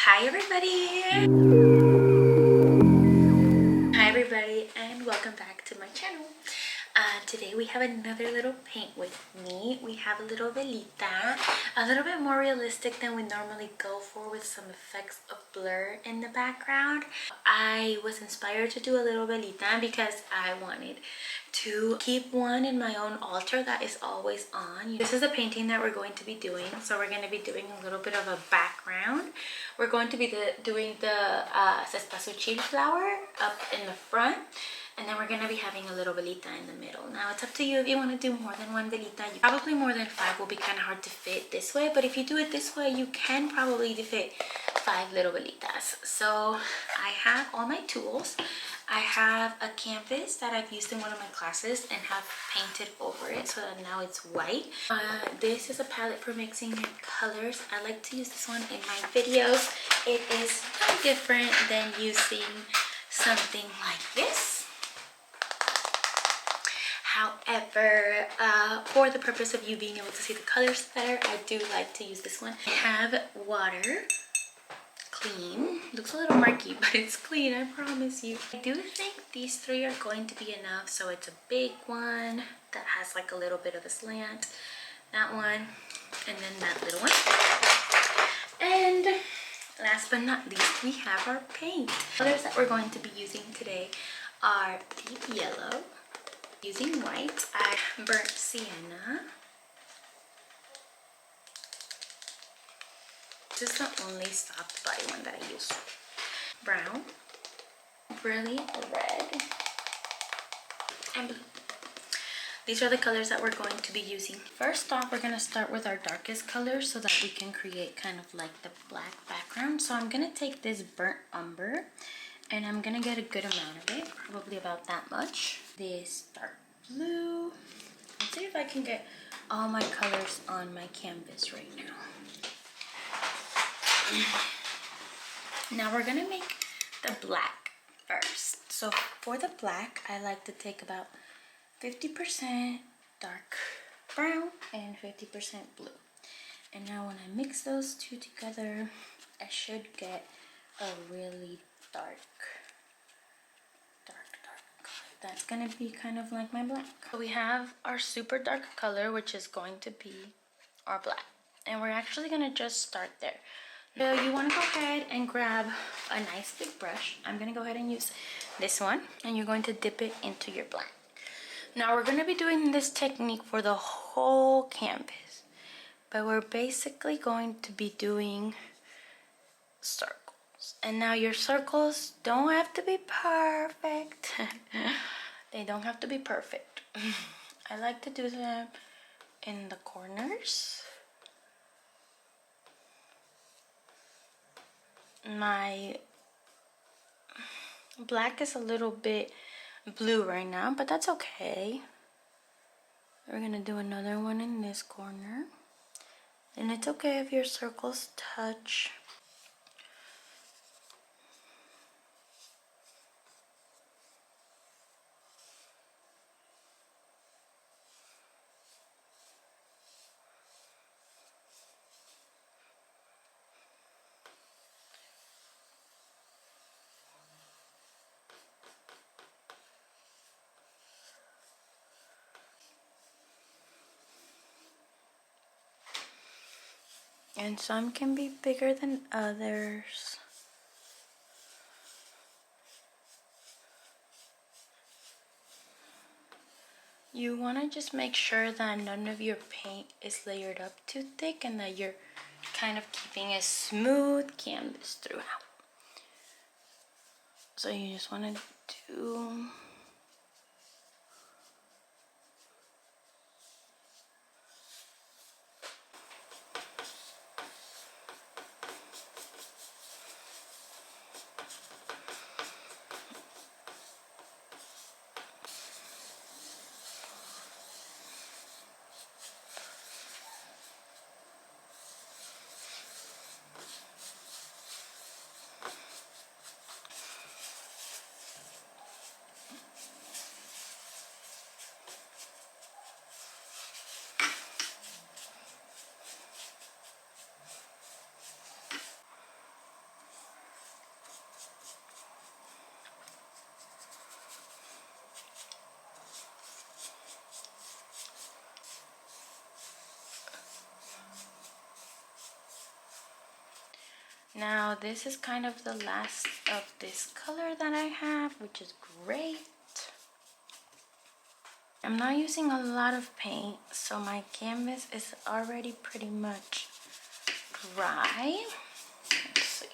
Hi everybody! Hi everybody and welcome back to my channel. Today we have another little paint with me. We have a little velita, a little bit more realistic than we normally go for, with some effects of blur in the background. I was inspired to do a little velita because I wanted to keep one in my own altar that is always on. This is the painting that we're going to be doing, so we're going to be doing a little bit of a background. We're going to be doing the cempasúchil flower up in the front, and then we're going to be having a little velita in the middle. Now it's up to you if you want to do more than one velita. Probably more than 5 will be kind of hard to fit this way, but if you do it this way you can probably fit 5 little velitas. So I have all my tools. I have a canvas that I've used in one of my classes and have painted over it so that now it's white. This is a palette for mixing your colors. I like to use this one in my videos. It is no different than using something like this. However, for the purpose of you being able to see the colors better, I do like to use this one. I have water. Clean. Looks a little murky, but it's clean, I promise you. I do think these 3 are going to be enough. So it's a big one that has like a little bit of a slant, that one, and then that little one. And last but not least, we have our paint. The colors that we're going to be using today are deep yellow, using white, I burnt sienna. This is the only soft body one that I use. Brown, brilliant red, and blue. These are the colors that we're going to be using. First off, we're going to start with our darkest color so that we can create kind of like the black background. So I'm going to take this burnt umber and I'm going to get a good amount of it, probably about that much. This dark blue. Let's see if I can get all my colors on my canvas right now. Now we're gonna make the black first. So for the black, I like to take about 50% dark brown and 50% blue. And now when I mix those two together, I should get a really dark color. That's gonna be kind of like my black. So we have our super dark color, which is going to be our black. And we're actually gonna just start there. So you want to go ahead and grab a nice big brush. I'm going to go ahead and use this one, and you're going to dip it into your black. Now we're going to be doing this technique for the whole canvas, but we're basically going to be doing circles. And now your circles don't have to be perfect. They don't have to be perfect. I like to do them in the corners. My black is a little bit blue right now, but that's okay. We're gonna do another one in this corner, and it's okay if your circles touch. And some can be bigger than others. You want to just make sure that none of your paint is layered up too thick and that you're kind of keeping a smooth canvas throughout. So you just want to do... Now this is kind of the last of this color that I have, which is great. I'm not using a lot of paint, so my canvas is already pretty much dry. Let's see.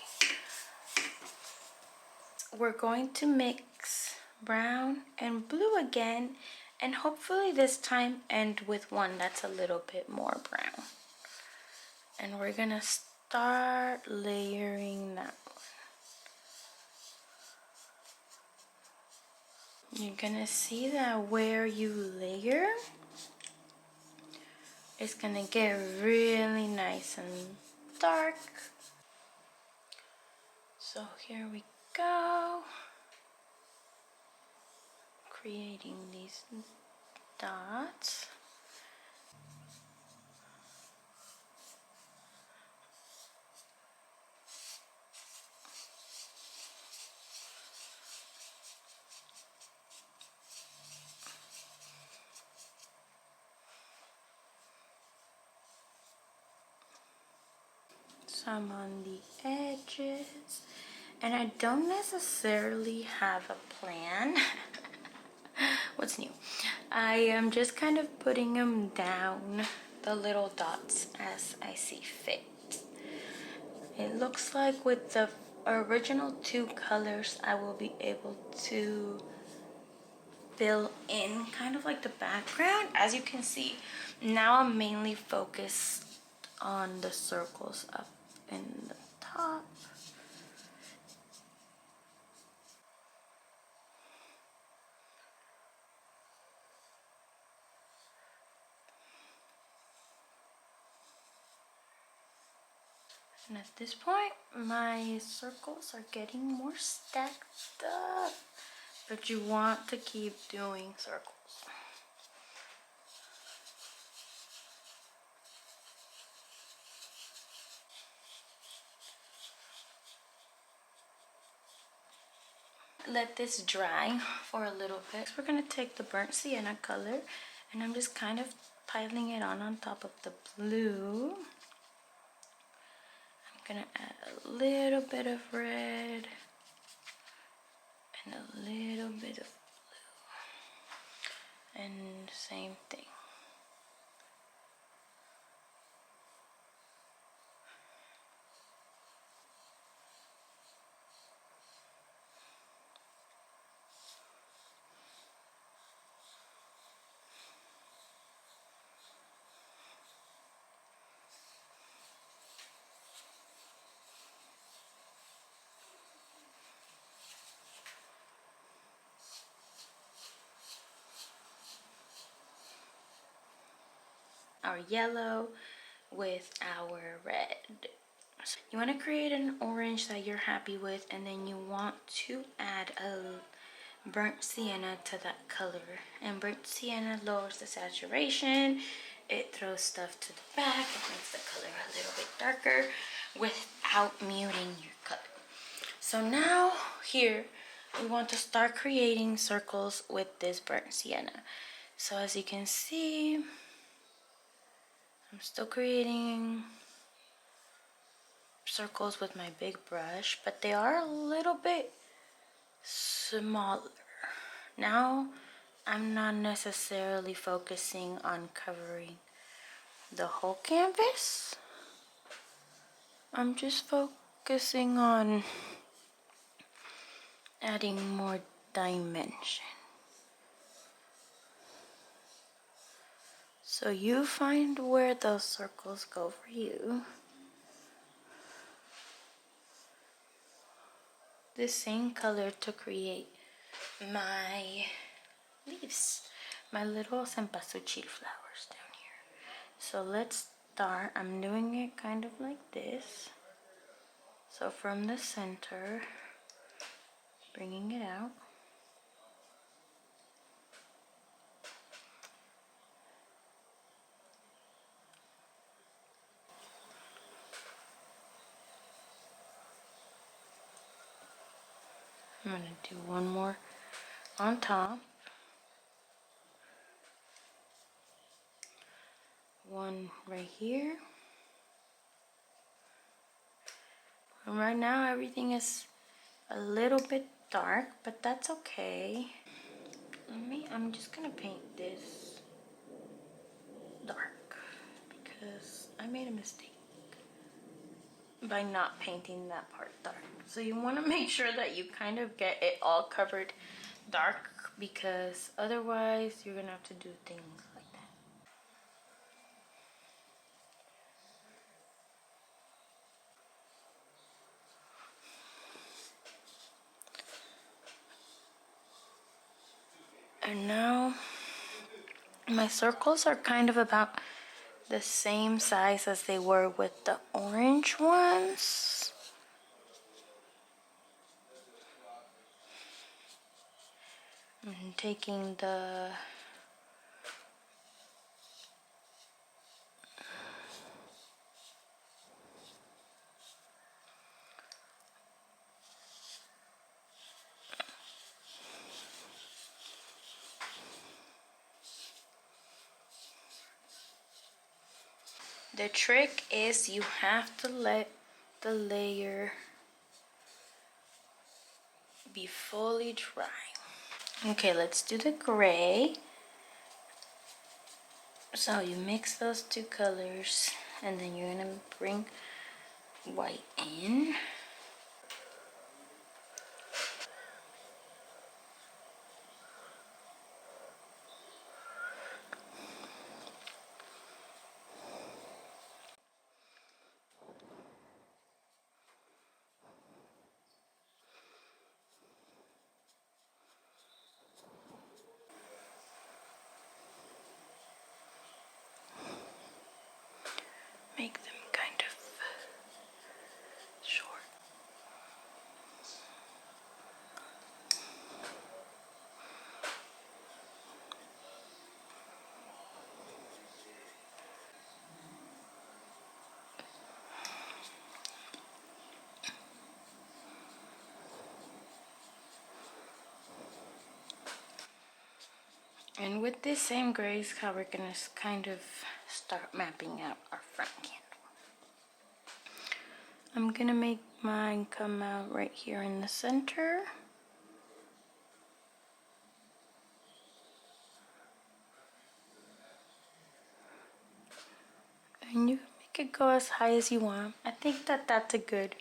We're going to mix brown and blue again, and hopefully this time end with one that's a little bit more brown. And we're gonna start layering that one. You're gonna see that where you layer, it's gonna get really nice and dark. So here we go, creating these dots. Some on the edges, and I don't necessarily have a plan. What's new? I am just kind of putting them down, the little dots, as I see fit. It looks like with the original two colors I will be able to fill in kind of like the background. As you can see, now I'm mainly focused on the circles up in the top. And at this point, my circles are getting more stacked up, but you want to keep doing circles. Let this dry for a little bit. We're gonna take the burnt sienna color, and I'm just kind of piling it on top of the blue. I'm gonna add a little bit of red and a little bit of blue, and same thing. Our yellow with our red. You want to create an orange that you're happy with, and then you want to add a burnt sienna to that color. And burnt sienna lowers the saturation, it throws stuff to the back, it makes the color a little bit darker without muting your color. So now here we want to start creating circles with this burnt sienna. So as you can see, I'm still creating circles with my big brush, but they are a little bit smaller. Now I'm not necessarily focusing on covering the whole canvas. I'm just focusing on adding more dimension. So you find where those circles go for you. The same color to create my leaves, my little cempasúchil flowers down here. So let's start. I'm doing it kind of like this. So from the center, bringing it out. I'm gonna do one more on top. One right here. Right now everything is a little bit dark, but that's okay. I'm just gonna paint this dark because I made a mistake by not painting that part dark. So you want to make sure that you kind of get it all covered dark, because otherwise you're gonna have to do things like that. And now my circles are kind of about the same size as they were with the orange ones. I'm taking the trick is you have to let the layer be fully dry. Okay, let's do the gray. So you mix those two colors and then you're gonna bring white in. Make them kind of short. And with this same gray is how we're gonna kind of start mapping out our front candle. I'm gonna make mine come out right here in the center. And you make it go as high as you want. I think that that's a good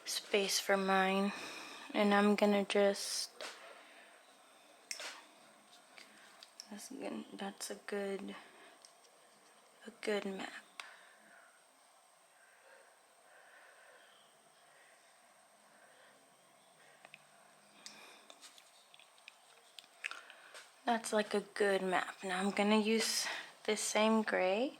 space for mine. And I'm gonna just, that's a good map. That's like a good map. Now I'm gonna use this same gray.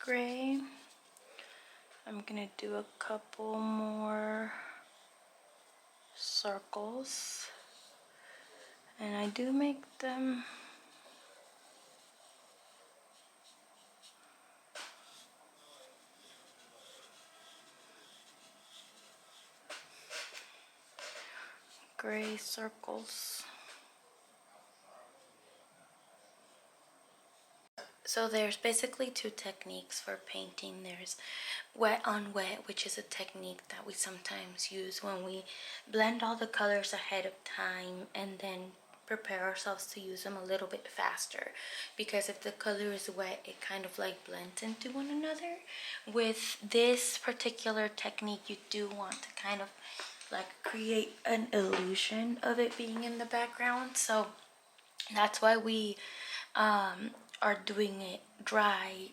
Gray. I'm gonna do a couple more circles. And I do make them gray circles. So there's basically two techniques for painting. There's wet on wet, which is a technique that we sometimes use when we blend all the colors ahead of time and then prepare ourselves to use them a little bit faster, because if the color is wet it kind of like blends into one another. With this particular technique you do want to kind of like create an illusion of it being in the background, so that's why we are doing it dry.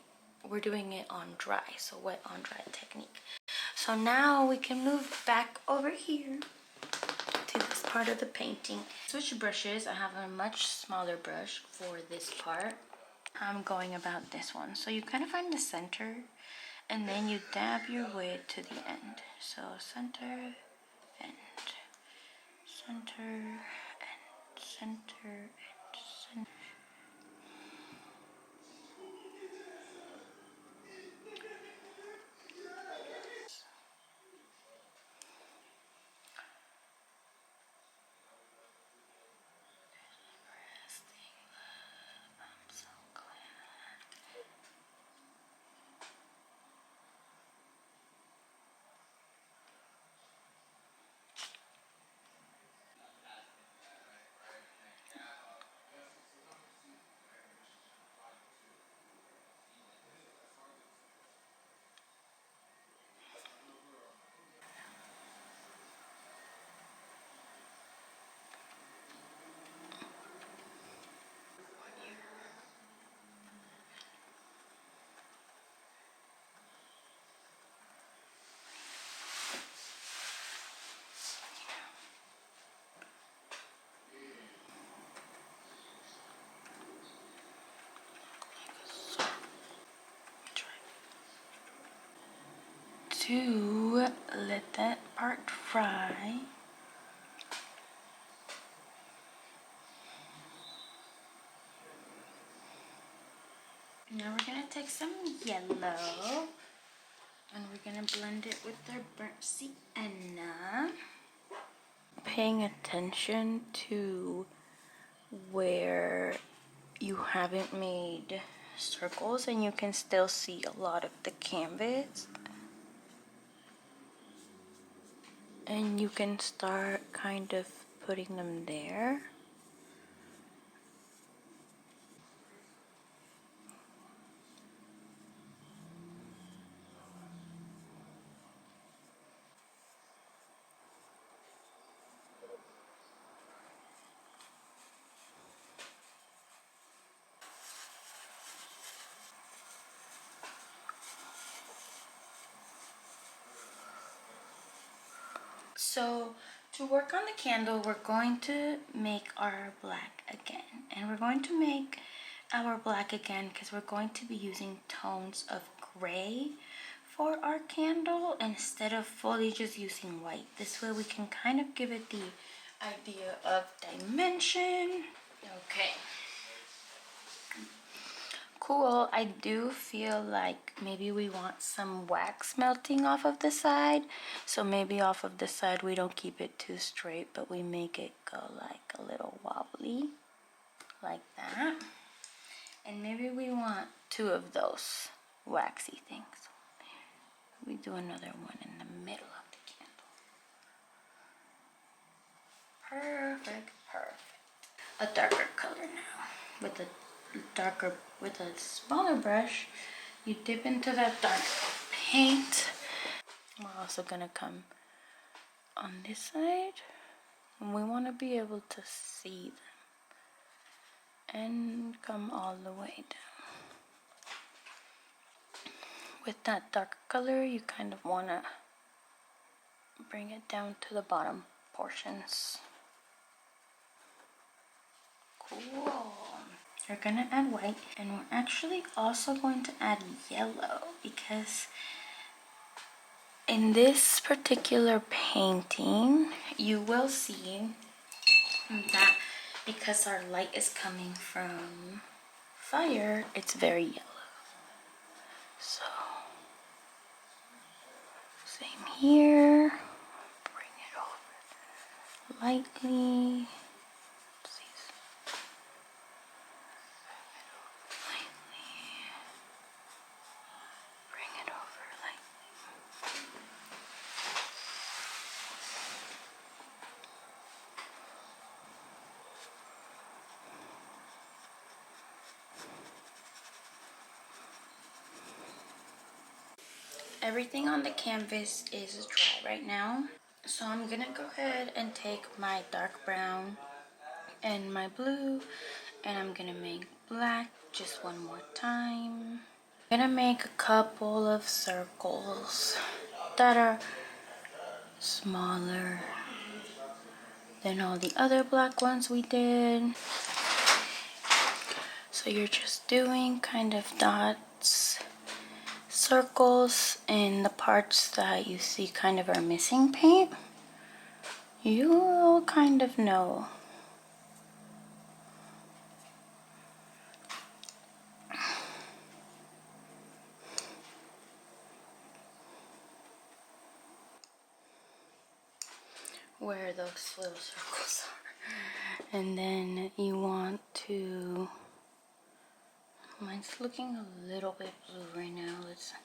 We're doing it on dry, so wet on dry technique. So now we can move back over here to this part of the painting. Switch brushes. I have a much smaller brush for this part. I'm going about this one. So you kind of find the center and then you dab your way to the end. So center, end, center, end, center, end, center. to let that part fry. Now we're gonna take some yellow and we're gonna blend it with our burnt sienna. Paying attention to where you haven't made circles and you can still see a lot of the canvas. And you can start kind of putting them there. So to work on the candle, we're going to make our black again. And we're going to make our black again because we're going to be using tones of gray for our candle instead of fully just using white. This way we can kind of give it the idea of dimension. Okay. Cool. I do feel like maybe we want some wax melting off of the side. So maybe off of the side we don't keep it too straight, but we make it go like a little wobbly, like that. And maybe we want 2 of those waxy things. We do another one in the middle of the candle. Perfect, perfect. A darker color now. With a smaller brush, you dip into that dark paint. We're also gonna come on this side, and we want to be able to see them and come all the way down. With that dark color, you kind of want to bring it down to the bottom portions. Cool. We're gonna add white, and we're actually also going to add yellow because in this particular painting, you will see that because our light is coming from fire, it's very yellow. So, same here. Bring it over lightly. Everything on the canvas is dry right now. So I'm gonna go ahead and take my dark brown and my blue, and I'm gonna make black just one more time. I'm gonna make a couple of circles that are smaller than all the other black ones we did. So you're just doing kind of dots, circles in the parts that you see kind of are missing paint. You will kind of know. Where those little circles are. And then you want to, mine's looking a little bit blue right now. Let's add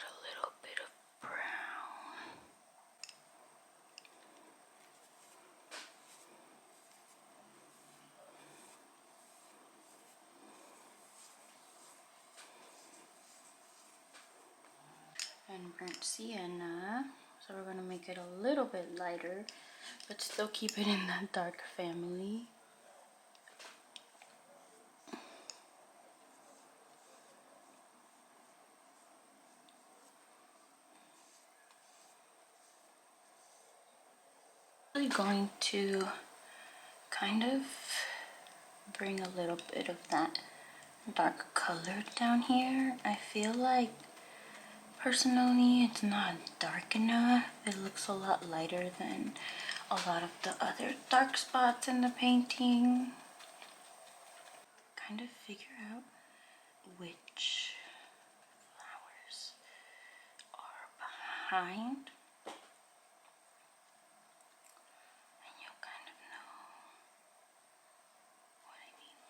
a little bit of brown. And burnt sienna. So we're going to make it a little bit lighter, but still keep it in that dark family. I'm going to kind of bring a little bit of that dark color down here. I feel like Personally, it's not dark enough. It looks a lot lighter than a lot of the other dark spots in the painting. Kind of figure out which flowers are behind, and you'll kind of know what I mean.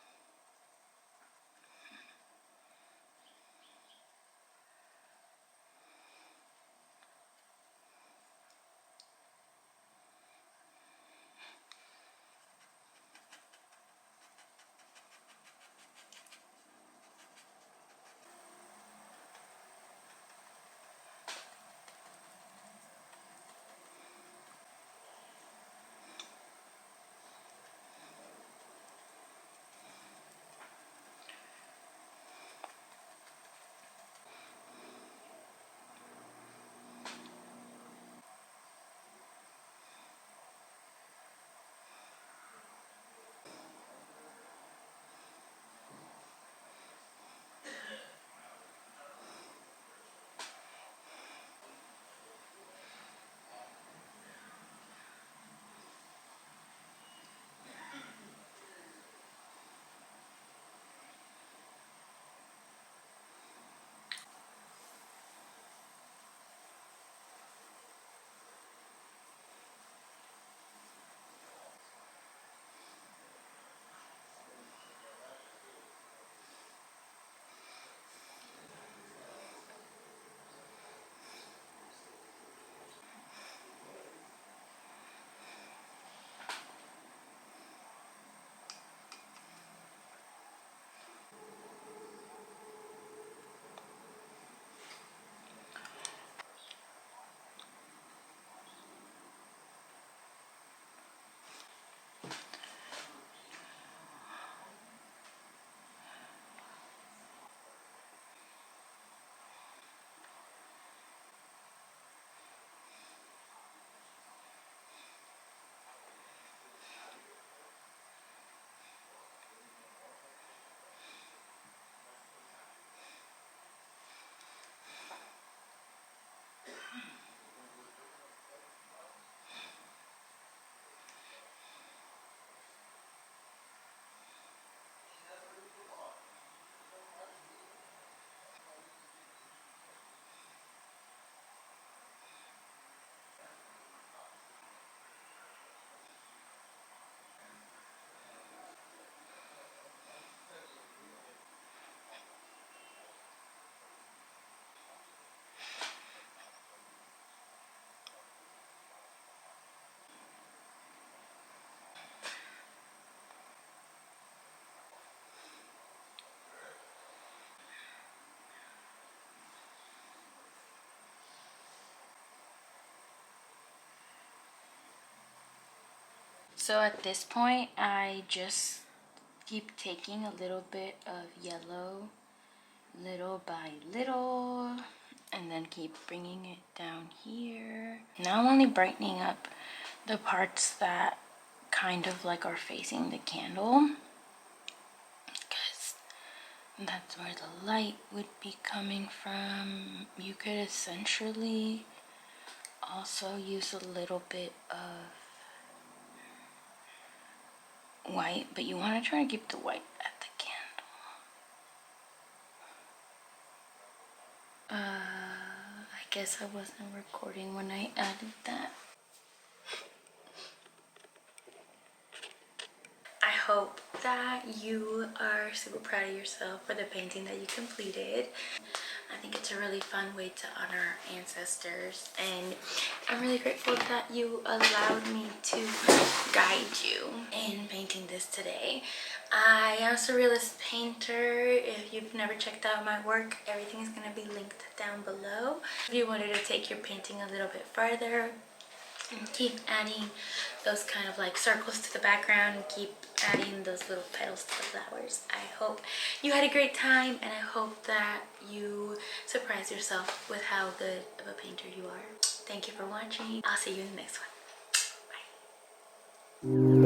So at this point, I just keep taking a little bit of yellow, little by little, and then keep bringing it down here. Now I'm only brightening up the parts that kind of like are facing the candle, because that's where the light would be coming from. You could essentially also use a little bit of white, but you want to try to keep the white at the candle. I guess I wasn't recording when I added that. I hope that you are super proud of yourself for the painting that you completed. I think it's a really fun way to honor our ancestors, and I'm really grateful that you allowed me to guide you in painting this today. I am a surrealist painter. If you've never checked out my work, everything is going to be linked down below. If you wanted to take your painting a little bit further and keep adding those kind of like circles to the background, and keep adding those little petals to the flowers. I hope you had a great time, and I hope that you surprise yourself with how good of a painter you are. Thank you for watching. I'll see you in the next one. Bye.